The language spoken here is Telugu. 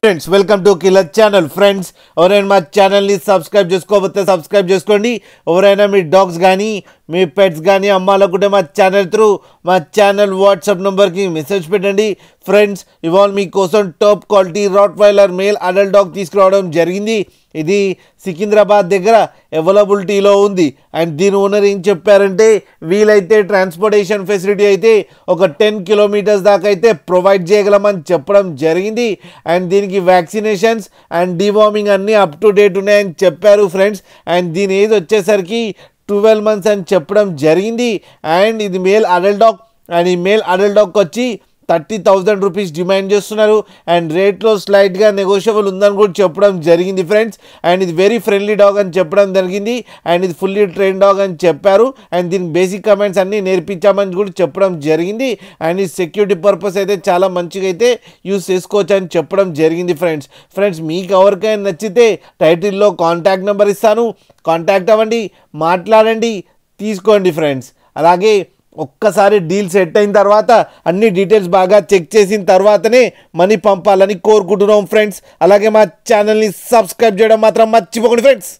Friends welcome to killer channel. Friends ఎవరైనా మా ఛానల్ని సబ్స్క్రైబ్ చేసుకోకపోతే సబ్స్క్రైబ్ చేసుకోండి. ఎవరైనా మీ డాగ్స్ కానీ మీ పెట్స్ కానీ అమ్మాలనుకుంటే మా ఛానల్ వాట్సాప్ నెంబర్కి మెసేజ్ పెట్టండి. ఫ్రెండ్స్ ఇవాళ మీకోసం top quality Rottweiler male adult dog తీసుకురావడం జరిగింది. ఇది సికింద్రాబాద్ దగ్గర అవైలబిలిటీలో ఉంది. అండ్ దీని ఓనర్ ఏం చెప్పారంటే వీలైతే ట్రాన్స్పోర్టేషన్ ఫెసిలిటీ అయితే ఒక 10 కిలోమీటర్స్ దాకా అయితే ప్రొవైడ్ చేయగలమని చెప్పడం జరిగింది. అండ్ దీనికి వ్యాక్సినేషన్స్ అండ్ డివార్మింగ్ అన్నీ అప్ టు డేట్ ఉన్నాయని చెప్పారు ఫ్రెండ్స్. అండ్ దీని ఏజ్ వచ్చేసరికి 12 months అని చెప్పడం జరిగింది. అండ్ ఇది మేల్ అడల్ట్ డాగ్. అండ్ ఈ మేల్ అడల్ట్ డాగ్కి వచ్చి 30,000 రూపీస్ డిమాండ్ చేస్తున్నారు. అండ్ రేట్లో స్లైట్గా నెగోషియబుల్ ఉందని కూడా చెప్పడం జరిగింది ఫ్రెండ్స్. అండ్ ఇది వెరీ ఫ్రెండ్లీ డాగ్ అని చెప్పడం జరిగింది. అండ్ ఇది ఫుల్లీ ట్రైన్ డాగ్ అని చెప్పారు. అండ్ దీని బేసిక్ కమెంట్స్ అన్నీ నేర్పించామని కూడా చెప్పడం జరిగింది. అండ్ ఈ సెక్యూరిటీ పర్పస్ అయితే చాలా మంచిగా అయితే యూస్ చేసుకోవచ్చు అని చెప్పడం జరిగింది ఫ్రెండ్స్ మీకు ఎవరికైనా నచ్చితే టైటిల్లో కాంటాక్ట్ నెంబర్ ఇస్తాను, కాంటాక్ట్ అవ్వండి, మాట్లాడండి, తీసుకోండి ఫ్రెండ్స్. అలాగే ఒక్కసారి డీల్ సెట్ అయిన తర్వాత అన్ని డీటెయిల్స్ బాగా చెక్ చేసిన తర్వాతనే మనీ పంపాలని కోరుకుంటున్నాం ఫ్రెండ్స్. అలాగే మా ఛానల్ని సబ్స్క్రైబ్ చేయడం మాత్రం మర్చిపోకండి ఫ్రెండ్స్.